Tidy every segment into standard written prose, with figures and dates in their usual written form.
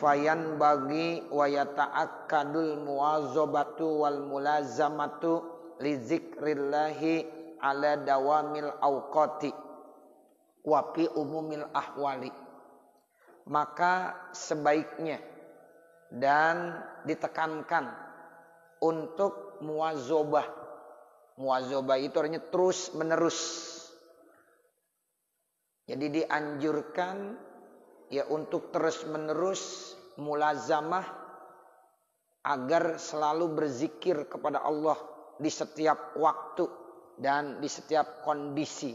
fayan bagi wa yata'akkadul muwazabatu wal mulazamatu li zikrillahi ala dawamil awqati wa fi umumil ahwali. Maka sebaiknya dan ditekankan untuk muwazabah. Muwazabah itu artinya terus menerus. Jadi dianjurkan ya untuk terus menerus mulazamah agar selalu berzikir kepada Allah di setiap waktu dan di setiap kondisi.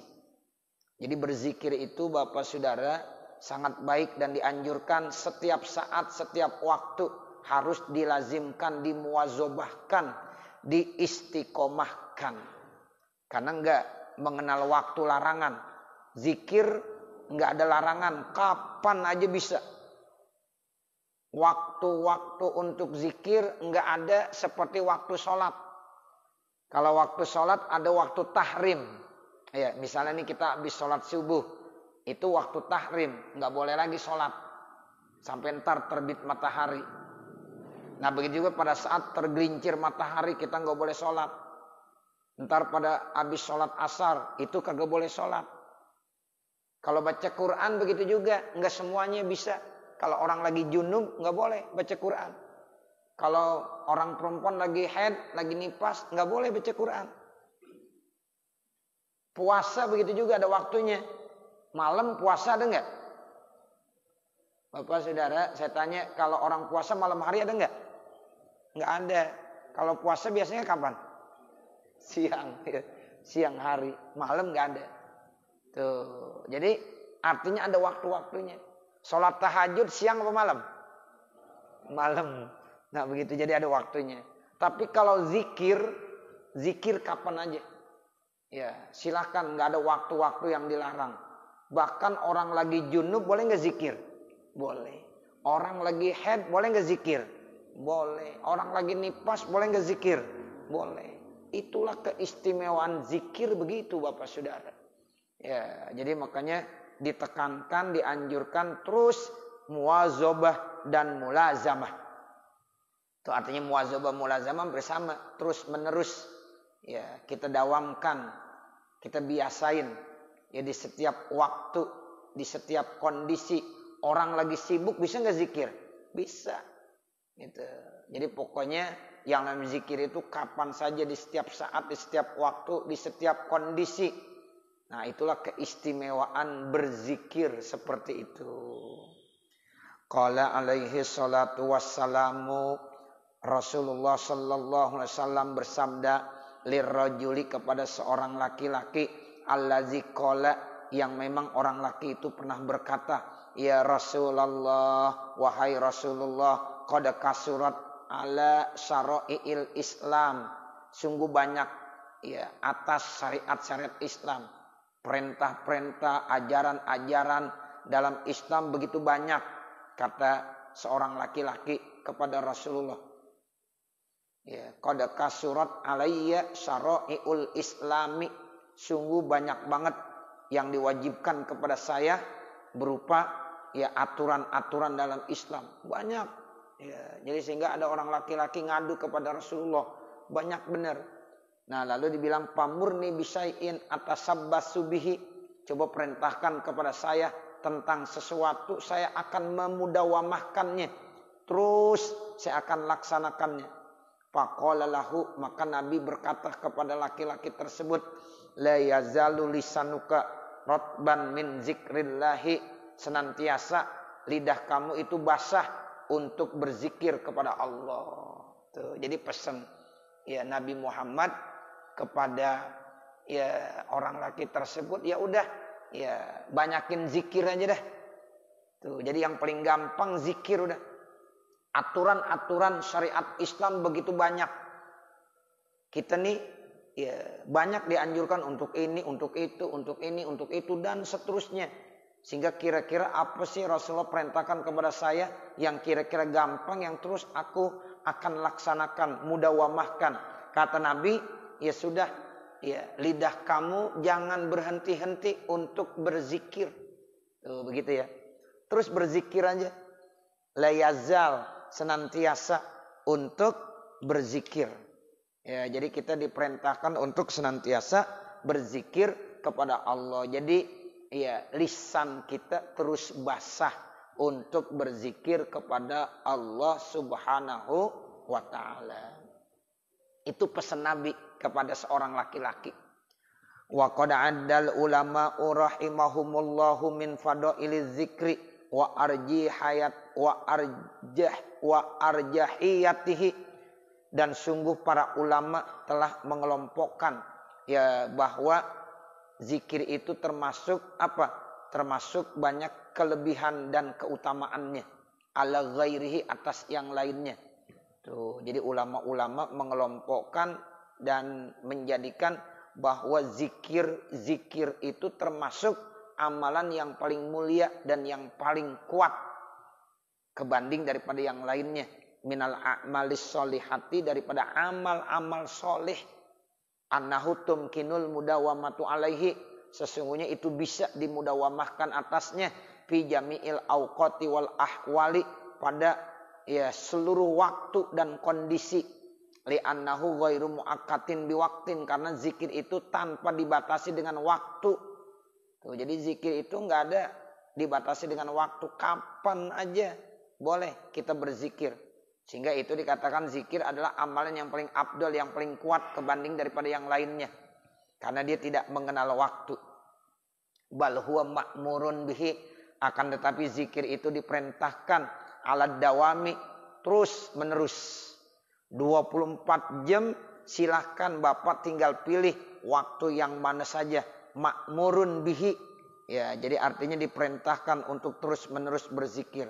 Jadi berzikir itu Bapak Saudara sangat baik dan dianjurkan setiap saat, setiap waktu harus dilazimkan, dimuwazabahkan, diistiqomahkan. Karena enggak mengenal waktu larangan. Zikir enggak ada larangan, kapan aja bisa. Waktu-waktu untuk zikir enggak ada seperti waktu sholat. Kalau waktu sholat ada waktu tahrim. Ya, misalnya nih kita habis sholat subuh, itu waktu tahrim, nggak boleh lagi sholat sampai ntar terbit matahari. Nah begitu juga pada saat tergelincir matahari kita nggak boleh sholat. Ntar pada habis sholat asar itu kagak boleh sholat. Kalau baca Quran begitu juga, nggak semuanya bisa. Kalau orang lagi junub nggak boleh baca Quran. Kalau orang perempuan lagi haid, lagi nifas, nggak boleh baca Quran. Puasa begitu juga ada waktunya. Malam puasa ada nggak? Bapak Saudara, saya tanya, kalau orang puasa malam hari ada nggak? Nggak ada. Kalau puasa biasanya kapan? Siang, siang hari. Malam nggak ada. Tuh, jadi artinya ada waktu-waktunya. Sholat tahajud siang apa malam? Malam. Nah begitu, jadi ada waktunya. Tapi kalau zikir, zikir kapan aja. Ya, silahkan, nggak ada waktu-waktu yang dilarang. Bahkan orang lagi junub boleh nggak zikir? Boleh. Orang lagi haid boleh nggak zikir? Boleh. Orang lagi nifas boleh nggak zikir? Boleh. Itulah keistimewaan zikir begitu Bapak Saudara. Ya, jadi makanya ditekankan, dianjurkan terus muwazabah dan mulazamah. Itu artinya muwazabah mulazamah bersama, terus menerus. Ya, kita dawamkan, kita biasain. Ya di setiap waktu, di setiap kondisi. Orang lagi sibuk bisa nggak zikir? Bisa. Gitu. Jadi pokoknya yang namanya zikir itu kapan saja, di setiap saat, di setiap waktu, di setiap kondisi. Nah itulah keistimewaan berzikir seperti itu. Qala alaihi salatu wassalamu, Rasulullah sallallahu alaihi wasallam bersabda, lirrajuli kepada seorang laki-laki, allazi qala yang memang orang laki itu pernah berkata, ya Rasulullah, wahai Rasulullah, qad kasurat ala syara'iil Islam, sungguh banyak ya atas syariat-syariat Islam, perintah-perintah, ajaran-ajaran dalam Islam begitu banyak, kata seorang laki-laki kepada Rasulullah. Ya, qad kasurat alayya syara'iul Islami, sungguh banyak banget yang diwajibkan kepada saya berupa ya aturan-aturan dalam Islam, banyak. Ya, jadi sehingga ada orang laki-laki ngadu kepada Rasulullah, banyak benar. Nah, lalu dibilang pamurni bisyai'in atasabbas bihi, coba perintahkan kepada saya tentang sesuatu, saya akan memudawamahkannya, terus saya akan laksanakannya. Faqala lahu, maka Nabi berkata kepada laki-laki tersebut, la yazalu lisanuka ratban min zikrillahi, senantiasa lidah kamu itu basah untuk berzikir kepada Allah. Tuh, jadi pesan ya Nabi Muhammad kepada ya orang laki tersebut, ya udah ya banyakin zikir aja dah. Tuh, jadi yang paling gampang zikir udah. Aturan-aturan syariat Islam begitu banyak. Kita nih ya banyak dianjurkan untuk ini, untuk itu, untuk ini, untuk itu dan seterusnya. Sehingga kira-kira apa sih Rasulullah perintahkan kepada saya yang kira-kira gampang, yang terus aku akan laksanakan, mudawamahkan. Kata Nabi, ya sudah, ya lidah kamu jangan berhenti-henti untuk berzikir. Tuh, begitu ya. Terus berzikir aja. la yazal, senantiasa untuk berzikir. Ya, jadi kita diperintahkan untuk senantiasa berzikir kepada Allah. Jadi ya, lisan kita terus basah untuk berzikir kepada Allah Subhanahu wa taala. Itu pesan Nabi kepada seorang laki-laki. Wa qad 'addal ulama'u rahimahumullahu min fadailiz zikri wa arjahiyatihi, dan sungguh para ulama telah mengelompokkan ya bahwa zikir itu termasuk apa? Termasuk banyak kelebihan dan keutamaannya ala ghairihi, atas yang lainnya. Tuh, jadi ulama-ulama mengelompokkan dan menjadikan bahwa zikir itu termasuk amalan yang paling mulia dan yang paling kuat kebanding daripada yang lainnya. Minal a'malis solihati, daripada amal-amal soleh. Annahu tumkinul mudawamatu alaihi, sesungguhnya itu bisa dimudawamahkan atasnya. Fi jami'il awqati wal ahwali, pada ya seluruh waktu dan kondisi. Li'annahu ghairu mu'akkatin biwaktin, karena zikir itu tanpa dibatasi dengan waktu. Tuh, jadi zikir itu nggak ada dibatasi dengan waktu, kapan aja boleh kita berzikir. Sehingga itu dikatakan zikir adalah amalan yang paling afdal, yang paling kuat kebanding daripada yang lainnya. Karena dia tidak mengenal waktu. Bal huwa ma'murun bihi, akan tetapi zikir itu diperintahkan ala dawami, terus menerus. 24 jam silahkan Bapak tinggal pilih waktu yang mana saja. Ma'murun bihi, ya, jadi artinya diperintahkan untuk terus menerus berzikir.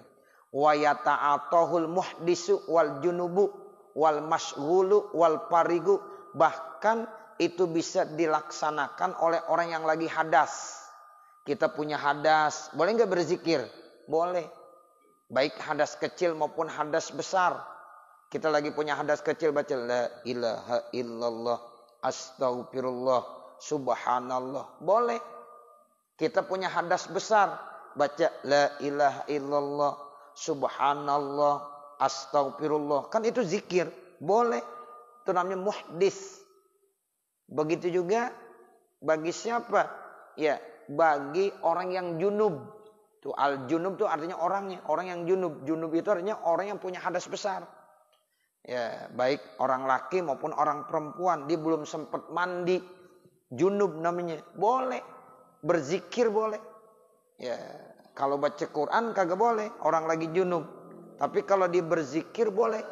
Wa yata'atahul muhdisu wal junubu wal mashghulu wal parigu, bahkan itu bisa dilaksanakan oleh orang yang lagi hadas. Kita punya hadas, boleh nggak berzikir? Boleh. Baik hadas kecil maupun hadas besar. Kita lagi punya hadas kecil, baca la ilaha illallah astaghfirullah subhanallah, boleh. Kita punya hadas besar, baca la ilaha illallah subhanallah astaghfirullah, kan itu zikir, boleh. Itu namanya muhdis. Begitu juga bagi siapa? Ya, bagi orang yang junub. Tuh, al junub itu artinya orangnya, orang yang junub. Junub itu artinya orang yang punya hadas besar. Ya, baik orang laki maupun orang perempuan, dia belum sempat mandi, junub namanya, boleh berzikir, boleh. Ya, kalau baca Quran kagak boleh, orang lagi junub. Tapi kalau dia berzikir boleh.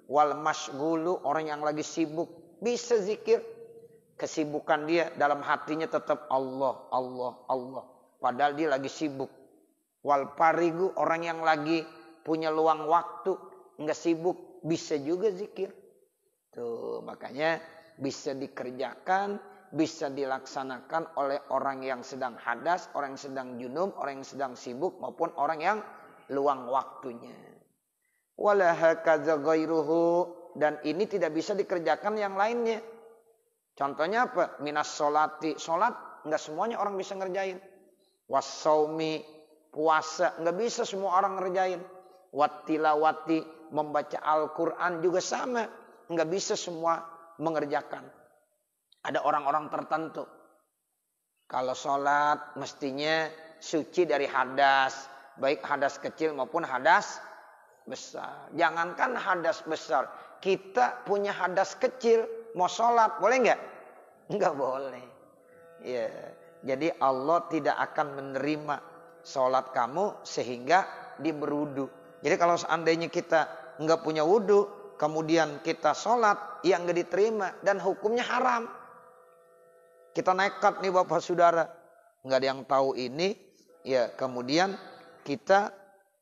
Wal mashghulu, orang yang lagi sibuk, bisa zikir. Kesibukan dia dalam hatinya tetap Allah, Allah, Allah, padahal dia lagi sibuk. Wal parigu, orang yang lagi punya luang waktu, enggak sibuk, bisa juga zikir. Tuh, makanya bisa dikerjakan, bisa dilaksanakan oleh orang yang sedang hadas, orang yang sedang junub, orang yang sedang sibuk, maupun orang yang luang waktunya. Wala hakaza ghairuhu, dan ini tidak bisa dikerjakan yang lainnya. Contohnya apa? Minas sholati, sholat enggak semuanya orang bisa ngerjain. Wasaumi, puasa enggak bisa semua orang ngerjain. Wattilawati, membaca Al-Quran juga sama, enggak bisa semua mengerjakan. Ada orang-orang tertentu, kalau sholat mestinya suci dari hadas, baik hadas kecil maupun hadas besar. Jangankan hadas besar, kita punya hadas kecil, mau sholat boleh enggak? Enggak boleh. Ya, jadi Allah tidak akan menerima sholat kamu sehingga diberudu. Jadi kalau seandainya kita enggak punya wudu, kemudian kita sholat, ya enggak diterima dan hukumnya haram. Kita nekat nih Bapak Saudara, enggak ada yang tahu ini, ya kemudian kita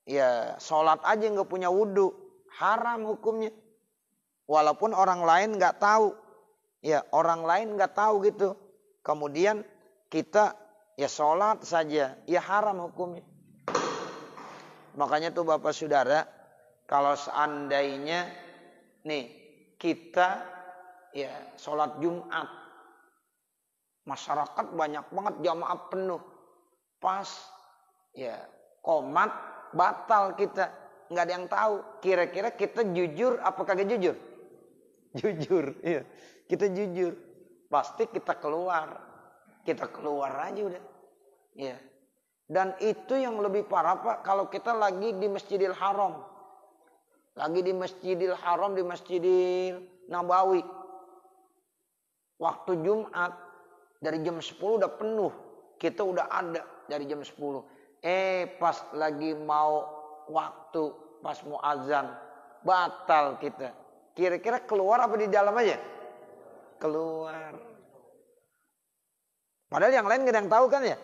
ya sholat aja enggak punya wudu, haram hukumnya. Walaupun orang lain enggak tahu, ya orang lain enggak tahu gitu, kemudian kita ya sholat saja, ya haram hukumnya. Makanya tuh Bapak Saudara, kalau seandainya nih kita ya sholat Jumat, masyarakat banyak banget jamaah penuh, pas ya qomat batal kita, nggak ada yang tahu. Kira-kira kita jujur apa kagak jujur? Jujur, iya. Kita jujur. Pasti kita keluar aja udah. Iya. Dan itu yang lebih parah Pak, kalau kita lagi di Masjidil Haram. Lagi di Masjidil Haram, di Masjidil Nabawi. Waktu Jumat, dari jam 10 udah penuh. Kita udah ada dari jam 10. Pas lagi mau waktu, pas mau azan, batal kita. Kira-kira keluar apa di dalam aja? Keluar. Padahal yang lain gak ada yang tahu kan ya?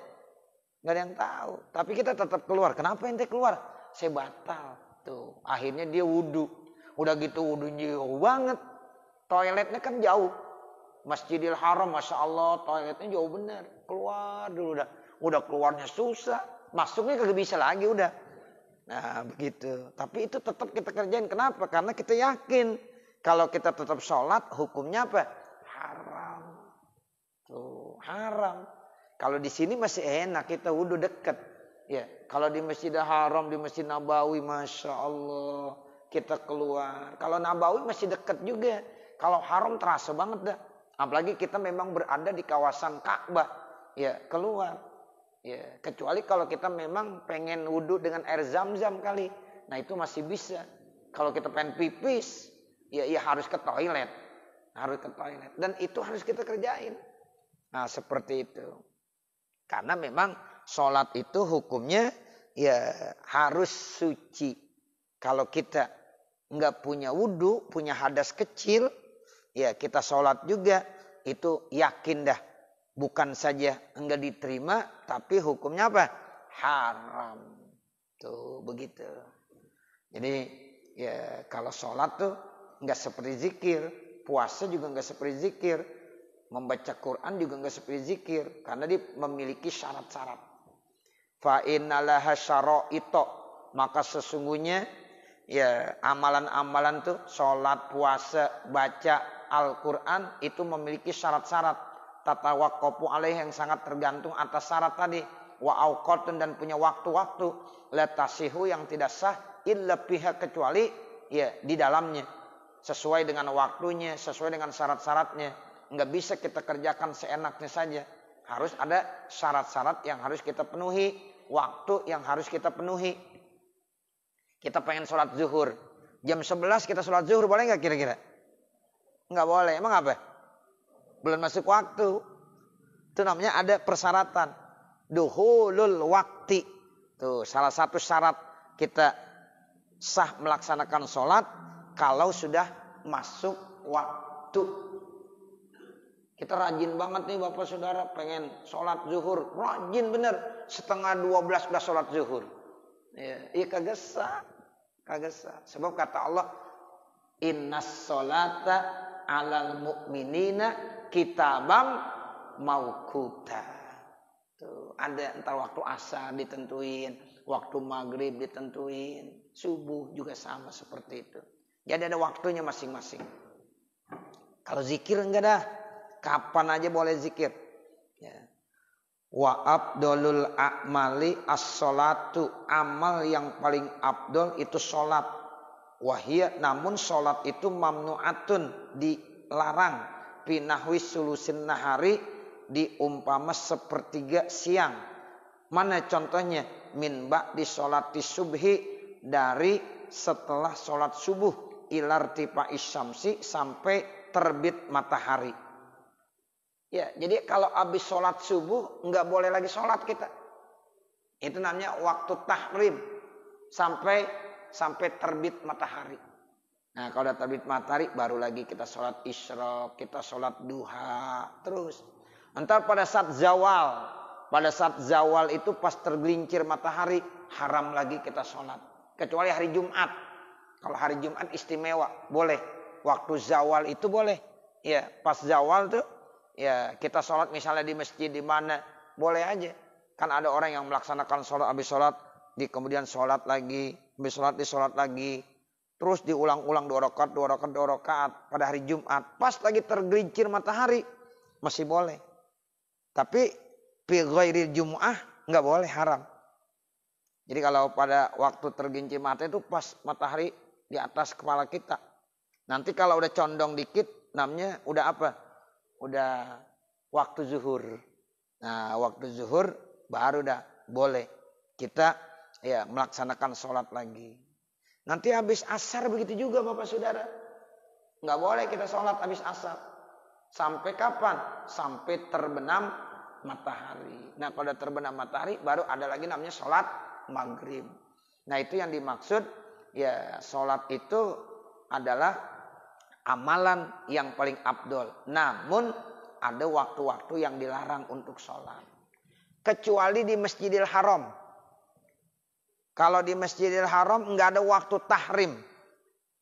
Gak ada yang tahu. Tapi kita tetap keluar. Kenapa ente keluar? Saya batal. Tuh, akhirnya dia wudhu. Udah gitu wudhunya jauh banget. Toiletnya kan jauh. Masjidil Haram, Masya Allah, toiletnya jauh bener. Keluar dulu udah. Udah keluarnya susah. Masuknya kagak bisa lagi udah. Nah begitu. Tapi itu tetap kita kerjain. Kenapa? Karena kita yakin. Kalau kita tetap sholat, hukumnya apa? Haram. Tuh, haram. Kalau di sini masih enak, kita wudhu deket. Ya, kalau di Masjidil Haram, di Masjid Nabawi, Masya Allah, kita keluar. Kalau Nabawi masih deket juga. Kalau Haram terasa banget dah. Apalagi kita memang berada di kawasan Ka'bah. Ya, keluar. Ya, kecuali kalau kita memang pengen wudhu dengan air zam-zam kali. Nah itu masih bisa. Kalau kita pengen pipis, ya harus ke toilet. Harus ke toilet. Dan itu harus kita kerjain. Nah seperti itu. Karena memang sholat itu hukumnya ya harus suci. Kalau kita nggak punya wudhu, punya hadas kecil, ya kita sholat juga itu yakin dah. Bukan saja enggak diterima, tapi hukumnya apa? Haram. Tuh begitu. Jadi ya kalau sholat tuh enggak seperti zikir. Puasa juga enggak seperti zikir. Membaca Quran juga enggak seperti zikir. Karena dia memiliki syarat-syarat. Fa innalaha syara'ita. Maka sesungguhnya ya amalan-amalan tuh sholat, puasa, baca Al-Quran itu memiliki syarat-syarat. Tatawaqafu alaih yang sangat tergantung atas syarat tadi. Wa auqatun dan punya waktu-waktu. La tasihu yang tidak sah illa pihak kecuali ya di dalamnya. Sesuai dengan waktunya, sesuai dengan syarat-syaratnya. Enggak bisa kita kerjakan seenaknya saja. Harus ada syarat-syarat yang harus kita penuhi. Waktu yang harus kita penuhi. Kita pengen sholat zuhur. Jam 11 kita sholat zuhur boleh nggak kira-kira? Nggak boleh. Emang apa? Belum masuk waktu. Itu namanya ada persyaratan. Duhulul wakti. Tuh salah satu syarat kita sah melaksanakan sholat. Kalau sudah masuk waktu. Kita rajin banget nih Bapak Saudara. Pengen sholat zuhur. Rajin bener. 11:30 udah sholat zuhur. Iya kagak sah. Kagak sah. Sebab kata Allah. Innas sholata alal mu'minina kitabam mauquta. Tuh, ada entar waktu asar ditentuin, waktu maghrib ditentuin, subuh juga sama seperti itu. Jadi ada waktunya masing-masing. Kalau zikir enggak dah, kapan aja boleh zikir. Ya. Wa abdolul a'mali as-sholatu, amal yang paling abdol itu sholat. Wahia namun sholat itu mamnu'atun, dilarang. Pinahwi sulusin nahari, diumpama sepertiga siang. Mana contohnya? Min ba'di sholati subhi, dari setelah sholat subuh. Ilartifa isyamsi, sampai terbit matahari. Ya, jadi kalau habis sholat subuh nggak boleh lagi sholat kita. Itu namanya waktu tahrim sampai terbit matahari. Nah kalau udah terbit matahari baru lagi kita sholat isyraq, kita sholat duha, terus. Entar pada saat zawal itu pas tergelincir matahari haram lagi kita sholat. Kecuali hari Jumat. Kalau hari Jumat istimewa, boleh. Waktu zawal itu boleh. Ya pas zawal tuh ya kita sholat misalnya di masjid di mana boleh aja. Kan ada orang yang melaksanakan sholat habis sholat kemudian sholat lagi, habis sholat sholat lagi. Terus diulang-ulang 2 rakaat pada hari Jumat. Pas lagi tergelincir matahari. Masih boleh. Tapi fi ghairil Jum'ah nggak boleh, haram. Jadi kalau pada waktu tergelincir mata itu pas matahari di atas kepala kita. Nanti kalau udah condong dikit namanya udah apa? Udah waktu zuhur. Nah waktu zuhur baru udah boleh kita ya melaksanakan sholat lagi. Nanti habis asar begitu juga Bapak Saudara. Nggak boleh kita sholat habis asar. Sampai kapan? Sampai terbenam matahari. Nah kalau terbenam matahari baru ada lagi namanya sholat maghrib. Nah itu yang dimaksud ya sholat itu adalah amalan yang paling afdol. Namun ada waktu-waktu yang dilarang untuk sholat. Kecuali di Masjidil Haram. Kalau di Masjidil Haram nggak ada waktu tahrim.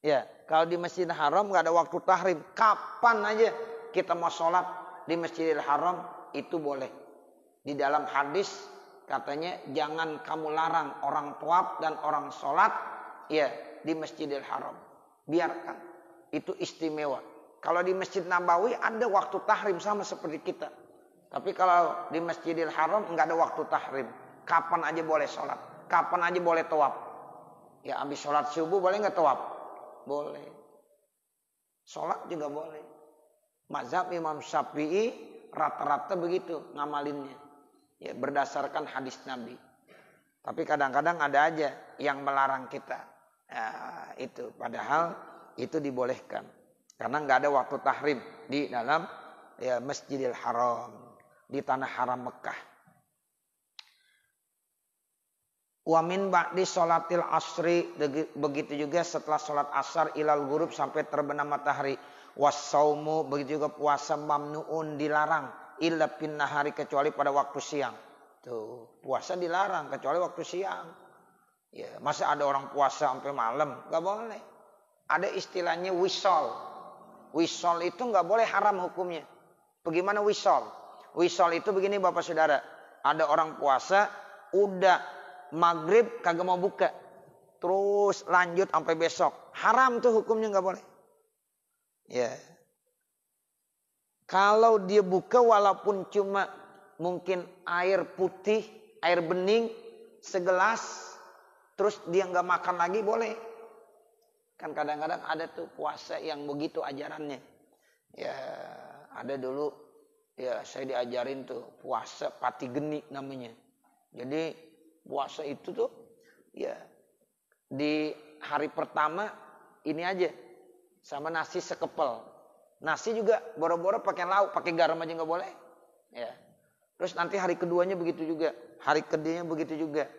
Ya, kalau di Masjidil Haram nggak ada waktu tahrim. Kapan aja kita mau sholat di Masjidil Haram itu boleh. Di dalam hadis katanya jangan kamu larang orang tawaf dan orang sholat ya di Masjidil Haram. Biarkan. Itu istimewa. Kalau di Masjid Nabawi ada waktu tahrim sama seperti kita. Tapi kalau di Masjidil Haram nggak ada waktu tahrim. Kapan aja boleh sholat. Kapan aja boleh tawaf. Ya habis sholat subuh boleh nggak tawaf? Boleh. Sholat juga boleh. Mazhab Imam Syafi'i rata-rata begitu ngamalinnya. Ya, berdasarkan hadis Nabi. Tapi kadang-kadang ada aja yang melarang kita. Ya, itu padahal itu dibolehkan. Karena nggak ada waktu tahrim di dalam ya, Masjidil Haram. Di tanah haram Mekah. Wa min ba'di sholatil asri. Begitu juga setelah sholat asar ilal ghurub sampai terbenam matahari. Wassaumu begitu juga puasa mamnuun dilarang. Illa bin nahari kecuali pada waktu siang. Tuh, puasa dilarang kecuali waktu siang. Ya, masa ada orang puasa sampai malam? Gak boleh. Ada istilahnya wisol. Wisol itu gak boleh haram hukumnya. Bagaimana wisol? Wisol itu begini Bapak Saudara. Ada orang puasa udah maghrib kagak mau buka. Terus lanjut sampai besok. Haram tuh hukumnya gak boleh. Ya. Kalau dia buka walaupun cuma mungkin air putih, air bening segelas, terus dia nggak makan lagi boleh. Kan kadang-kadang ada tuh puasa yang begitu ajarannya. Ya ada dulu ya saya diajarin tuh puasa pati geni namanya. Jadi puasa itu tuh ya di hari pertama ini aja sama nasi sekepel. Nasi juga boro-boro pakai lauk, pakai garam aja nggak boleh. Ya. Terus nanti hari keduanya begitu juga, hari ketiganya begitu juga.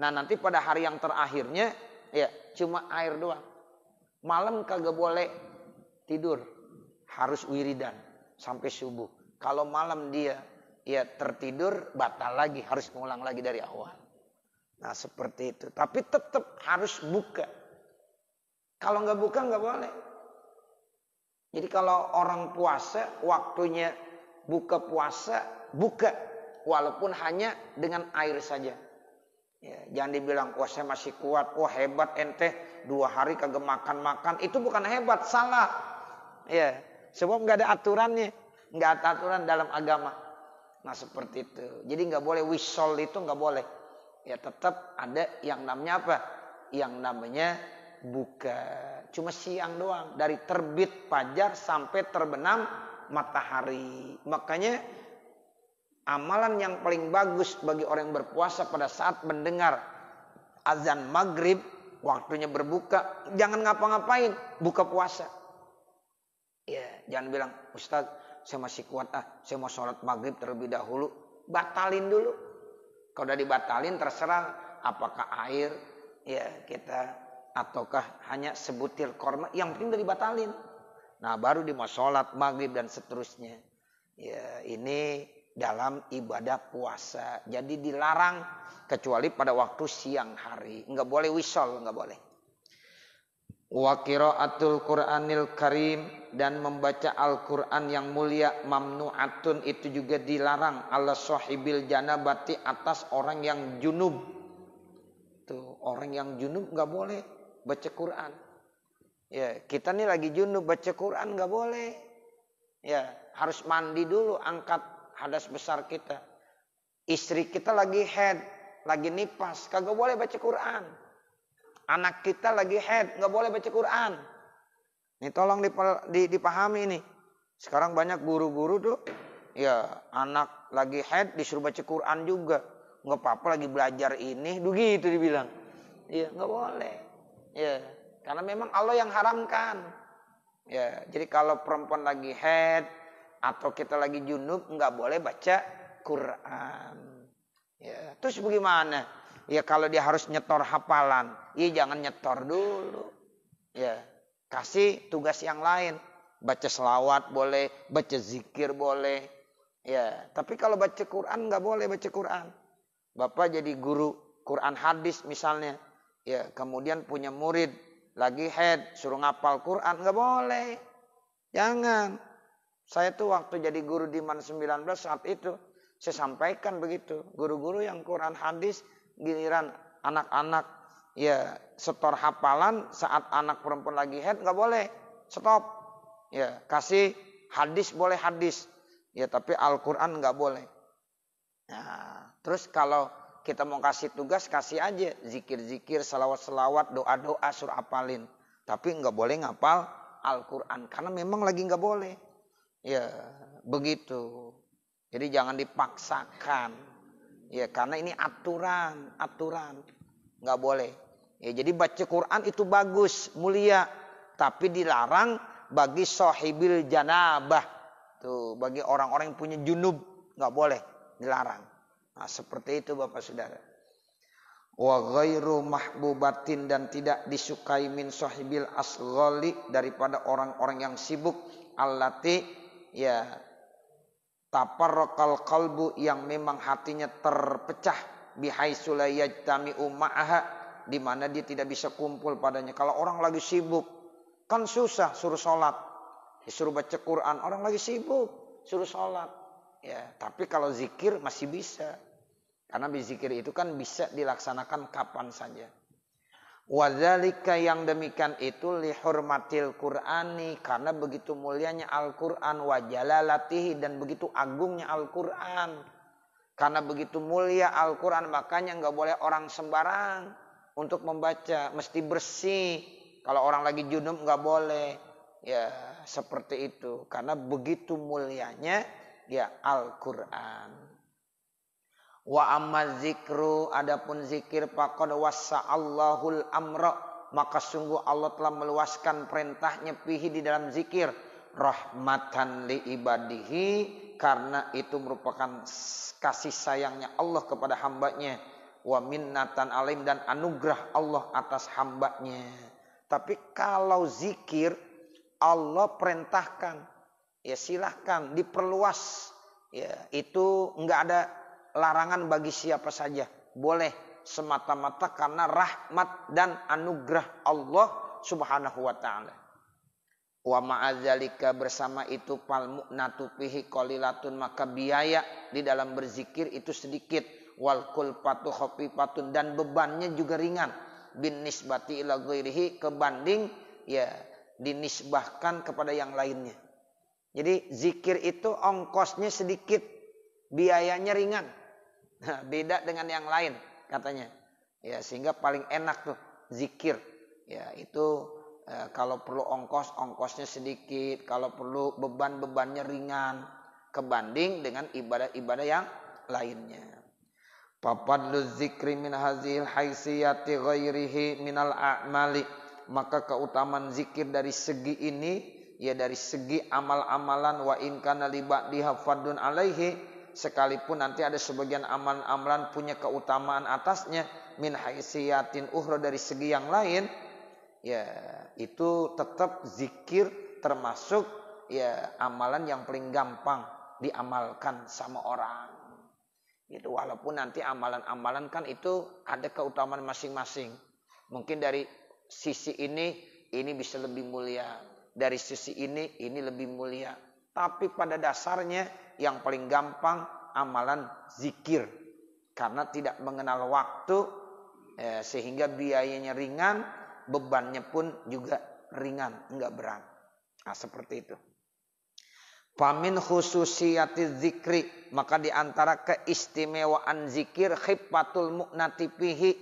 Nah nanti pada hari yang terakhirnya, ya cuma air doang. Malam kagak boleh tidur, harus wiridan sampai subuh. Kalau malam dia ya tertidur, batal lagi, harus ngulang lagi dari awal. Nah seperti itu. Tapi tetap harus buka. Kalau nggak buka nggak boleh. Jadi kalau orang puasa waktunya buka puasa, buka. Walaupun hanya dengan air saja. Ya, jangan dibilang, wah saya masih kuat, wah hebat ente 2 hari kagak makan-makan. Itu bukan hebat, salah. Ya, sebab nggak ada aturannya. Nggak ada aturan dalam agama. Nah seperti itu. Jadi nggak boleh wisol itu nggak boleh. Ya tetap ada yang namanya apa? Yang namanya buka. Cuma siang doang. Dari terbit fajar sampai terbenam matahari. Makanya amalan yang paling bagus bagi orang yang berpuasa pada saat mendengar azan maghrib. Waktunya berbuka. Jangan ngapa-ngapain. Buka puasa. Ya, jangan bilang, Ustaz saya masih kuat saya mau sholat maghrib terlebih dahulu. Batalin dulu. Kalau udah dibatalin terserah. Apakah air ya kita ataukah hanya sebutir korma, yang penting udah dibatalin. Nah baru di mau sholat maghrib dan seterusnya. Ya ini dalam ibadah puasa. Jadi dilarang kecuali pada waktu siang hari. Enggak boleh wisol, enggak boleh. Wa qiraatul Qur'anil Karim, dan membaca Al-Qur'an yang mulia mamnu'atun, itu juga dilarang ala sahibil janabati, atas orang yang junub. Tuh, orang yang junub enggak boleh baca Quran. Ya, kita nih lagi junub baca Quran nggak boleh. Ya, harus mandi dulu, angkat hadas besar kita. Istri kita lagi haid, lagi nifas, kagak boleh baca Quran. Anak kita lagi haid, nggak boleh baca Quran. Nih tolong dipahami nih. Sekarang banyak guru-guru tuh, ya anak lagi haid disuruh baca Quran juga. Nggak apa-apa lagi belajar ini, begitu dibilang. Ya nggak boleh. Ya, karena memang Allah yang haramkan. Ya, jadi kalau perempuan lagi haid atau kita lagi junub nggak boleh baca Quran. Ya, terus bagaimana? Ya kalau dia harus nyetor hafalan, ya jangan nyetor dulu. Ya, kasih tugas yang lain. Baca selawat boleh, baca zikir boleh. Ya, tapi kalau baca Quran nggak boleh baca Quran. Bapak jadi guru Quran hadis misalnya, ya kemudian punya murid lagi haid suruh ngapal Quran, nggak boleh. Jangan. Saya tuh waktu jadi guru di MAN 19 saat itu saya sampaikan begitu. Guru-guru yang Quran hadis giliran anak-anak ya setor hafalan saat anak perempuan lagi haid nggak boleh. Stop. Ya, kasih hadis boleh hadis. Ya, tapi Al-Qur'an nggak boleh. Nah, terus kalau kita mau kasih tugas kasih aja zikir-zikir, salawat-salawat, doa-doa, suruh apalin. Tapi nggak boleh ngapal Al-Qur'an karena memang lagi nggak boleh. Ya, begitu. Jadi jangan dipaksakan. Ya, karena ini aturan. Nggak boleh. Ya, jadi baca Quran itu bagus, mulia. Tapi dilarang bagi sahibil janabah. Tuh, bagi orang-orang yang punya junub. Nggak boleh, dilarang. Nah, seperti itu Bapak Saudara. Wa ghairu mahbubatin, dan tidak disukai min sahibil asghali, daripada orang-orang yang sibuk. Allati, ya taparraqal qalbu, yang memang hatinya terpecah, bihaitsu la yajtami'u ma'aha, di mana dia tidak bisa kumpul padanya. Kalau orang lagi sibuk kan susah suruh sholat, disuruh baca Quran, orang lagi sibuk suruh sholat. Ya, tapi kalau zikir masih bisa, karena zikir itu kan bisa dilaksanakan kapan saja. Wadzalika, yang demikian itu lihurmatil Qur'ani, karena begitu mulianya Al-Qur'an, wa jalalatihi, dan begitu agungnya Al-Qur'an. Karena begitu mulia Al-Qur'an, makanya nggak boleh orang sembarang untuk membaca, mesti bersih. Kalau orang lagi junub nggak boleh. Ya, seperti itu. Karena begitu mulianya ya Al-Qur'an. Wa amma zikru, adapun zikir, faqad wassa'allahul amra, maka sungguh Allah telah meluaskan perintahnya fihi, di dalam zikir, rahmatan li ibadihi, karena itu merupakan kasih sayangnya Allah kepada hambanya, wa minnatan alim, dan anugerah Allah atas hambanya. Tapi kalau zikir Allah perintahkan, ya silahkan diperluas, ya itu enggak ada larangan bagi siapa saja. Boleh semata-mata karena rahmat dan anugerah Allah subhanahu wa ta'ala. Wa ma'adzalika, bersama itu, fal mu'natu fihi qalilatun, maka biaya di dalam berzikir itu sedikit. Wal kulfatu khafifatun, dan bebannya juga ringan. Bin nisbati ila ghairihi, kebanding ya dinisbahkan kepada yang lainnya. Jadi zikir itu ongkosnya sedikit, biayanya ringan. Nah, beda dengan yang lain katanya. Ya, sehingga paling enak tuh zikir. Ya, itu kalau perlu ongkosnya sedikit, kalau perlu bebannya ringan, kebanding dengan ibadah-ibadah yang lainnya. Fafadlu zikri min hazil haisiyati ghairihi minal a'mali, maka keutamaan zikir dari segi ini, ya dari segi amal-amalan, wa in kana li ba'diha fadlun alaihi, sekalipun nanti ada sebagian amalan-amalan punya keutamaan atasnya, min haisiyatin ukhra, dari segi yang lain, ya itu tetap zikir termasuk ya amalan yang paling gampang diamalkan sama orang. Itu walaupun nanti amalan-amalan kan itu ada keutamaan masing-masing. Mungkin dari sisi ini bisa lebih mulia, dari sisi ini lebih mulia. Tapi pada dasarnya yang paling gampang amalan zikir, karena tidak mengenal waktu, sehingga biayanya ringan, bebannya pun juga ringan, enggak berat. Nah, seperti itu. Famin khususiyati zikri, maka di antara keistimewaan zikir khiffatul mu'nati fihi,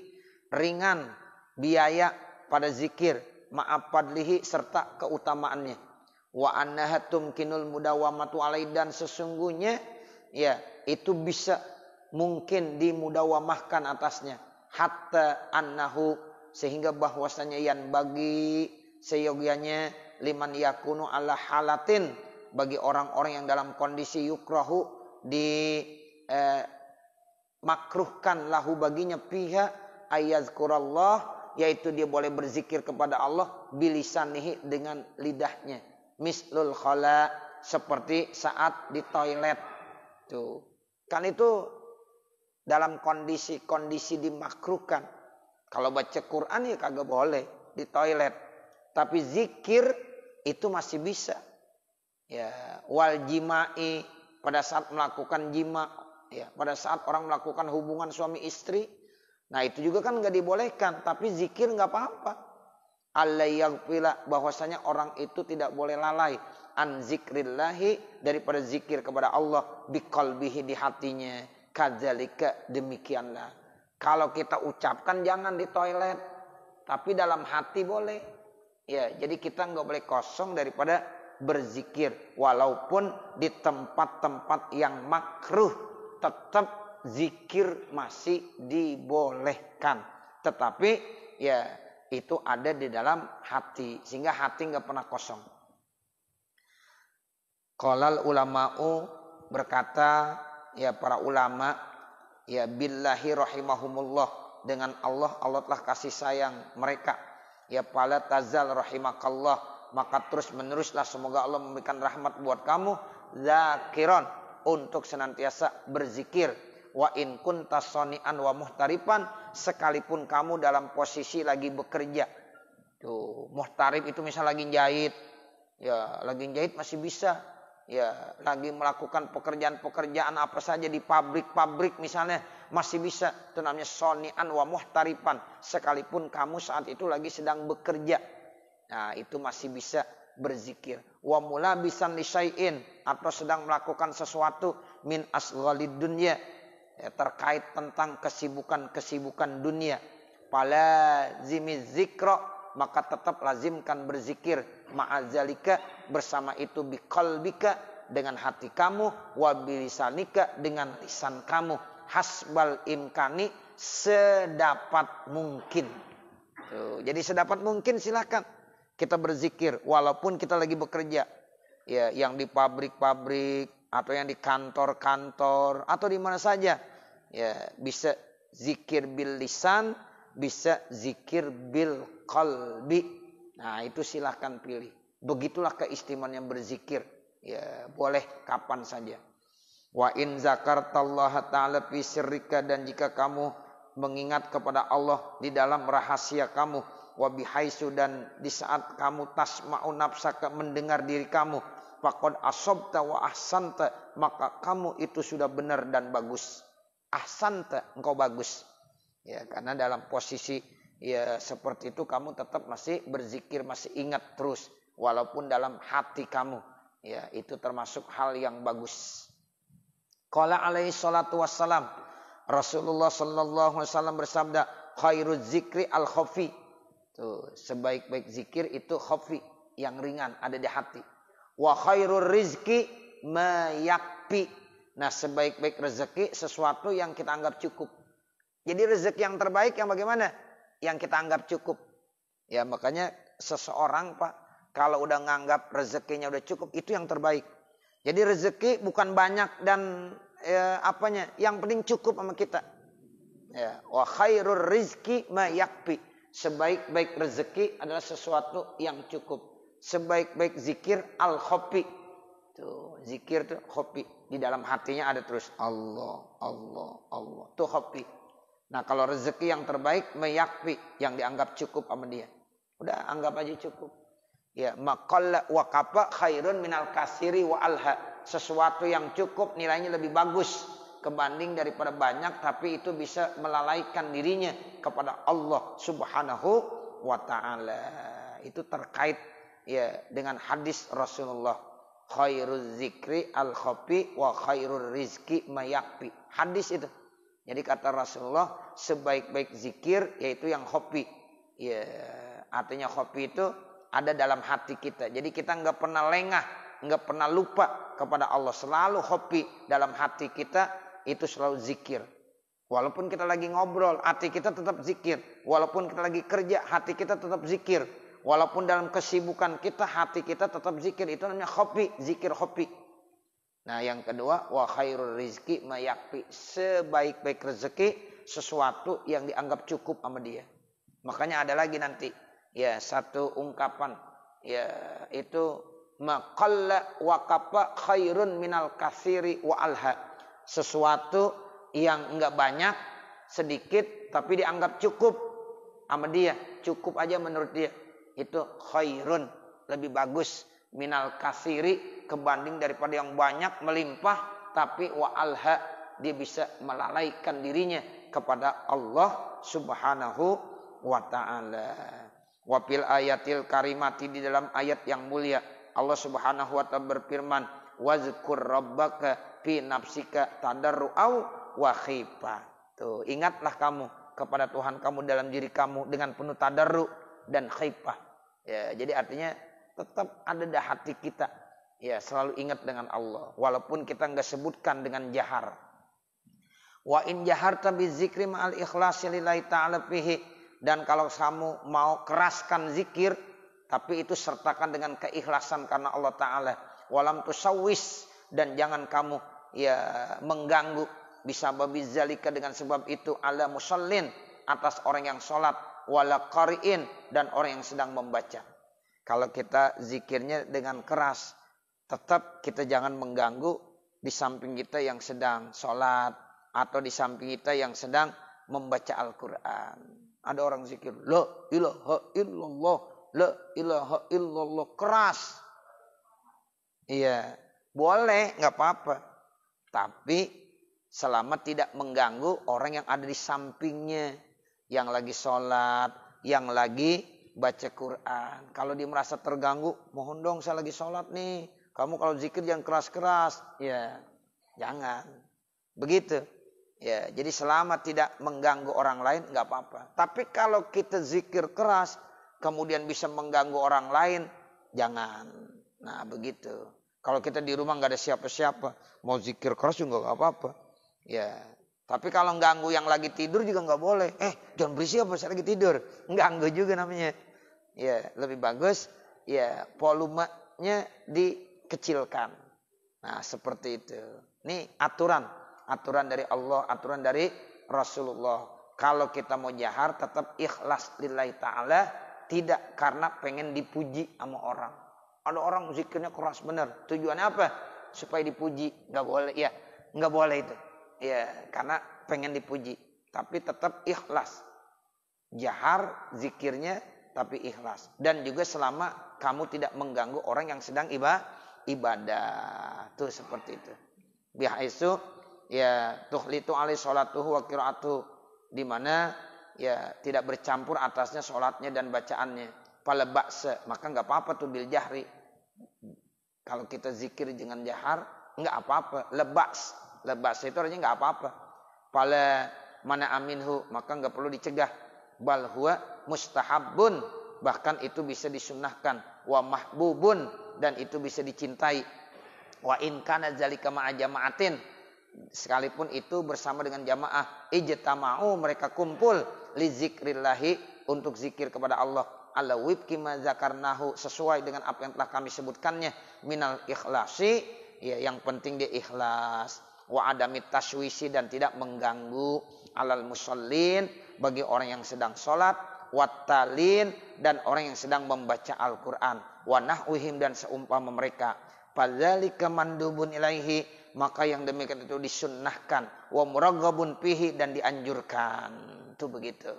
ringan biaya pada zikir, ma'afadlihi serta keutamaannya. Wa annaha tumkinul mudawamatu alai, dan sesungguhnya ya itu bisa mungkin dimudawamahkan atasnya. Hatta annahu, sehingga bahwasanya yang bagi seyogyanya liman yakunu ala halatin, bagi orang-orang yang dalam kondisi yukrahu makruhkan lahu baginya pihak ayazkurallah, yaitu dia boleh berzikir kepada Allah bilisanihi dengan lidahnya, mislul khala, seperti saat di toilet tuh kan, itu dalam kondisi dimakruhkan. Kalau baca Quran ya kagak boleh di toilet, tapi zikir itu masih bisa. Ya, wal jima'i, pada saat melakukan jima, ya, pada saat orang melakukan hubungan suami istri, nah itu juga kan nggak dibolehkan, tapi zikir nggak apa-apa. Allah yaghfila, bahwasanya orang itu tidak boleh lalai an zikrillahi, daripada zikir kepada Allah biqalbihi, di hatinya. Kadzalika, demikianlah. Kalau kita ucapkan jangan di toilet, tapi dalam hati boleh. Ya, jadi kita nggak boleh kosong daripada berzikir, walaupun di tempat-tempat yang makruh tetap zikir masih dibolehkan, tetapi ya itu ada di dalam hati, sehingga hati nggak pernah kosong. Qalal ulama'u, berkata ya para ulama, ya billahi rahimahumullah, dengan Allah telah kasih sayang mereka, ya pala tazal rahimakallah, maka terus meneruslah semoga Allah memberikan rahmat buat kamu, zakiron, untuk senantiasa berzikir, wa in kunta soni'an wa muhtarifan, sekalipun kamu dalam posisi lagi bekerja. Tuh, muhtarif itu misal lagi jahit, ya lagi jahit masih bisa, ya lagi melakukan pekerjaan apa saja di pabrik misalnya masih bisa, itu namanya soni'an wa muhtarifan, sekalipun kamu saat itu lagi sedang bekerja. Nah, itu masih bisa berzikir. Wa mulabisan li syai'in, atau sedang melakukan sesuatu min asghalid dunya, ya, terkait tentang kesibukan dunia. Fala zimiz zikra, maka tetap lazimkan berzikir, ma'azalika, bersama itu biqalbika, dengan hati kamu, wa bilisanika, dengan lisan kamu, hasbal imkani, sedapat mungkin. Tuh, jadi sedapat mungkin silakan kita berzikir walaupun kita lagi bekerja, ya, yang di pabrik-pabrik atau yang di kantor-kantor atau di mana saja, ya, bisa zikir bil lisan, bisa zikir bil qalbi. Nah, itu silahkan pilih. Begitulah keistimewaan yang berzikir, ya, boleh kapan saja. Wa in zakartallaha ta'ala fi sirrika, dan jika kamu mengingat kepada Allah di dalam rahasia kamu, wa bihaisu, dan di saat kamu tasma'u nafsaka, mendengar diri kamu, faqad asabta wa ahsanta, maka kamu itu sudah benar dan bagus. Ahsanta, engkau bagus. Ya, karena dalam posisi ya seperti itu kamu tetap masih berzikir, masih ingat terus walaupun dalam hati kamu. Ya, itu termasuk hal yang bagus. Qala alaihi salatu wassalam, Rasulullah sallallahu alaihi wasallam bersabda, khairuz zikri al khafi. Tuh, sebaik-baik zikir itu khafi, yang ringan, ada di hati. Wa khairur rizki ma yakfi. Nah, sebaik-baik rezeki sesuatu yang kita anggap cukup. Jadi rezeki yang terbaik yang bagaimana? Yang kita anggap cukup. Ya, makanya seseorang, Pak, kalau udah nganggap rezekinya udah cukup, itu yang terbaik. Jadi rezeki bukan banyak dan apanya, yang penting cukup sama kita. Ya, wa khairur rizki ma yakfi. Sebaik-baik rezeki adalah sesuatu yang cukup. Sebaik-baik zikir al-khofi. Tuh, zikir tuh khofi. Di dalam hatinya ada terus Allah, Allah, Allah. Tuh khofi. Nah, kalau rezeki yang terbaik mayakfi, yang dianggap cukup sama dia. Udah, anggap aja cukup. Ya, maqalla wa kafa khairun minal kasiri wa alha. Sesuatu yang cukup nilainya lebih bagus kebanding daripada banyak, tapi itu bisa melalaikan dirinya kepada Allah Subhanahu wa ta'ala. Itu terkait ya dengan hadis Rasulullah. Khairuz zikri al-khafi wa khairur rizki mayakfi. Hadis itu. Jadi kata Rasulullah, sebaik-baik zikir yaitu yang khafi. Ya, artinya khafi itu ada dalam hati kita. Jadi kita nggak pernah lengah, nggak pernah lupa kepada Allah. Selalu khafi dalam hati kita, itu selalu zikir. Walaupun kita lagi ngobrol, hati kita tetap zikir. Walaupun kita lagi kerja, hati kita tetap zikir. Walaupun dalam kesibukan kita, hati kita tetap zikir. Itu namanya khafi, zikir khafi. Nah yang kedua, wa khairul rizki mayakfi. Sebaik-baik rezeki, sesuatu yang dianggap cukup sama dia. Makanya ada lagi nanti. Ya satu ungkapan. Ya itu maqalla wa kafa khairun minal katsiri wa alha. Sesuatu yang enggak banyak, sedikit, tapi dianggap cukup sama dia. Cukup aja menurut dia. Itu khairun, lebih bagus. Minal katsiri, kebanding daripada yang banyak, melimpah. Tapi wa alha, dia bisa melalaikan dirinya kepada Allah subhanahu wa ta'ala. Wafil ayatil karimati, di dalam ayat yang mulia Allah subhanahu wa ta'ala berfirman, wazkur rabbaka fi nafsika tadarru'au wa khifa. Tuh, ingatlah kamu kepada Tuhan kamu dalam diri kamu dengan penuh tadarru dan khifah. Ya, jadi artinya tetap ada di hati kita. Ya, selalu ingat dengan Allah walaupun kita enggak sebutkan dengan jahar. Wa in jaharta bizikri ma'al ikhlasi lillahi ta'ala fihi. Dan kalau kamu mau keraskan zikir, tapi itu sertakan dengan keikhlasan karena Allah Ta'ala. Walam tusawwis, dan jangan kamu ya mengganggu bisa babizalika dengan sebab itu ala musallin, atas orang yang sholat, wala qari'in, dan orang yang sedang membaca. Kalau kita zikirnya dengan keras, tetap kita jangan mengganggu di samping kita yang sedang sholat, atau di samping kita yang sedang membaca Al-Quran. Ada orang zikir, la ilaha illallah, la ilaha illallah, keras. Iya, boleh, nggak apa-apa. Tapi selama tidak mengganggu orang yang ada di sampingnya, yang lagi sholat, yang lagi baca Quran. Kalau dia merasa terganggu, mohon dong saya lagi sholat nih. Kamu kalau zikir jangan keras-keras. Ya, jangan. Begitu. Ya, jadi selama tidak mengganggu orang lain nggak apa-apa. Tapi kalau kita zikir keras kemudian bisa mengganggu orang lain, jangan. Nah begitu. Kalau kita di rumah nggak ada siapa-siapa, mau zikir keras juga nggak apa-apa. Ya. Tapi kalau ganggu yang lagi tidur juga nggak boleh. Jangan berisik apa saya lagi tidur. Ganggu juga namanya. Ya lebih bagus. Ya volumenya dikecilkan. Nah seperti itu. Ini aturan dari Allah, aturan dari Rasulullah. Kalau kita mau jahar tetap ikhlas lillahi ta'ala, tidak karena pengen dipuji sama orang. Ada orang zikirnya keras benar. Tujuannya apa? Supaya dipuji. Nggak boleh. Ya, nggak boleh itu. Ya, karena pengen dipuji. Tapi tetap ikhlas. Jahar zikirnya tapi ikhlas. Dan juga selama kamu tidak mengganggu orang yang sedang ibadah. Tuh seperti itu. Bihaisu ya tuhlitu alaihi sholatuhu wa qiraatuhu, di mana ya tidak bercampur atasnya sholatnya dan bacaannya. Fala ba'sa, maka enggak apa-apa tuh bil jahri. Kalau kita zikir dengan jahar enggak apa-apa. Lebas itu artinya enggak apa-apa. Fala mana aminhu, maka enggak perlu dicegah. Bal huwa mustahabbun, bahkan itu bisa disunnahkan. Wa mahbubun, dan itu bisa dicintai. Wa in kana zalika ma'a jama'atin, sekalipun itu bersama dengan jamaah, ijtama'u, mereka kumpul li zikrillahi, untuk zikir kepada Allah, ala wifqi ma zakarnahu, sesuai dengan apa yang telah kami sebutkannya, minal ikhlasi, ya yang penting dia ikhlas, wa adamit taswisi, dan tidak mengganggu, alal musallin, bagi orang yang sedang sholat, wattalin, dan orang yang sedang membaca Al-Quran, wa nahwihim, dan seumpama mereka. Fadzalika mandubun ilaihi, maka yang demikian itu disunnahkan, wa muraggabun fihi, dan dianjurkan. Itu begitu.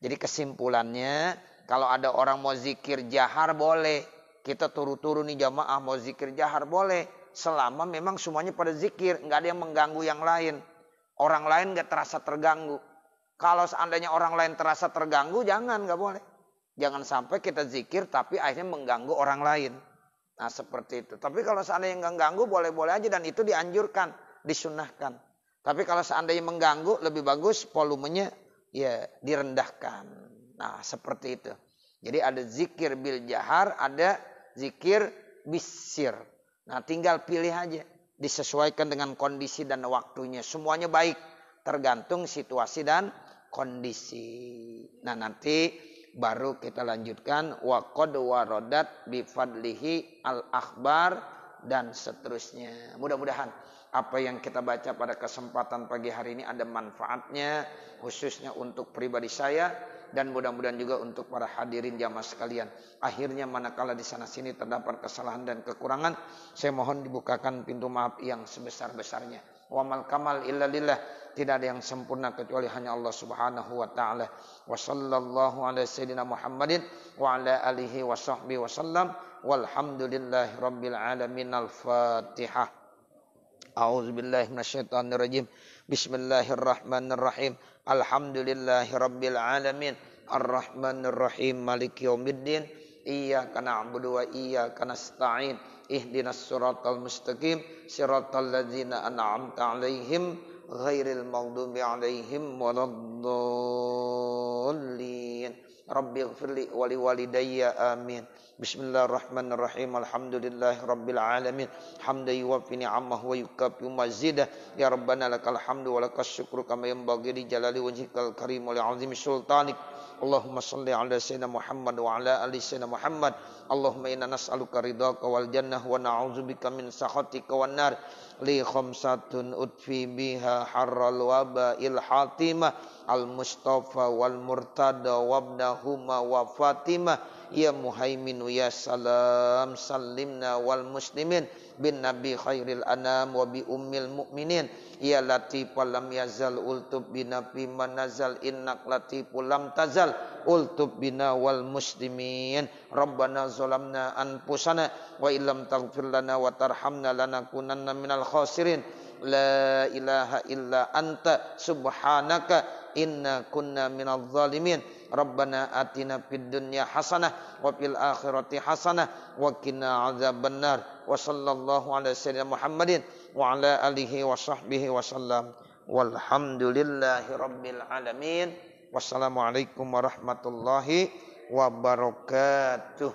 Jadi kesimpulannya, kalau ada orang mau zikir jahar boleh. Kita turu-turu nih jamaah mau zikir jahar boleh, selama memang semuanya pada zikir, nggak ada yang mengganggu yang lain. Orang lain nggak terasa terganggu. Kalau seandainya orang lain terasa terganggu, jangan, nggak boleh. Jangan sampai kita zikir tapi akhirnya mengganggu orang lain. Nah seperti itu. Tapi kalau seandainya nggak ganggu boleh-boleh aja dan itu dianjurkan, disunnahkan. Tapi kalau seandainya mengganggu lebih bagus volumenya ya direndahkan. Nah seperti itu. Jadi ada zikir bil jahar, ada zikir bisir. Nah tinggal pilih aja. Disesuaikan dengan kondisi dan waktunya. Semuanya baik. Tergantung situasi dan kondisi. Nah nanti baru kita lanjutkan wa qad waradat bi fadlihi al akhbar dan seterusnya. Mudah-mudahan apa yang kita baca pada kesempatan pagi hari ini ada manfaatnya khususnya untuk pribadi saya dan mudah-mudahan juga untuk para hadirin jamaah sekalian. Akhirnya manakala di sana sini terdapat kesalahan dan kekurangan, saya mohon dibukakan pintu maaf yang sebesar-besarnya. Wa mal kamal illa lillah. Tidak ada yang sempurna kecuali hanya Allah Subhanahu wa taala. Wa sallallahu ala sayyidina Muhammadin wa ala alihi wa sahbihi wasallam. Walhamdulillahi rabbil alamin. Al-Fatihah. A'udzubillahi minasyaitonir rajim. Bismillahirrahmanirrahim. Alhamdulillahi rabbil alamin. Ar-Rahmanir Rahim. Maliki yaumiddin. Iyyaka na'budu wa iyyaka nasta'in. Ihdinas siratal mustaqim. Siratal ladzina an'amta 'alaihim ghairil maghdubi 'alaihim waladdallin. Rabbighfirli wa liwalidayya amin. Bismillahirrahmanirrahim. Alhamdulillahi rabbil alamin. Hamdan yuwaffi ni'amahu wa yukafi mazidah. Ya Rabbana lakal hamdu wa lakas syukru kama yanbaghi li jalali wajhikal karim wa li 'azimi sultanik. Allahumma salli ala sayyidina Muhammad wa ala ali sayyidina Muhammad. Allahumma inna nas'aluka ridhaka wal jannah wa na'udzubika min sakhatika wan nar. Li khamsatun udfi biha harral waba'il hatimah al mustafa wal murtada wabnahuma wa fatimah. Ya muhaiminu ya salam sallimna wal muslimin bin nabi khairil anam wa bi ummil mu'minin. Ya latifal lam yazal ultub bina fi manazal innak latiful lam tazal ultub bina wal muslimin. Rabbana zalamna anfusana wa illam taghfir lana wa tarhamna lanakunanna minal khasirin. La ilaha illa anta subhanaka inna kunna minadh zalimin. Rabbana atina fid dunya hasanah wa fil akhirati hasanah wa qina adzabannar. Wa sallallahu ala sayyidina Muhammadin wa ala alihi wa sahbihi wasallam. Walhamdulillahi rabbil alamin. Wassalamualaikum warahmatullahi wabarakatuh.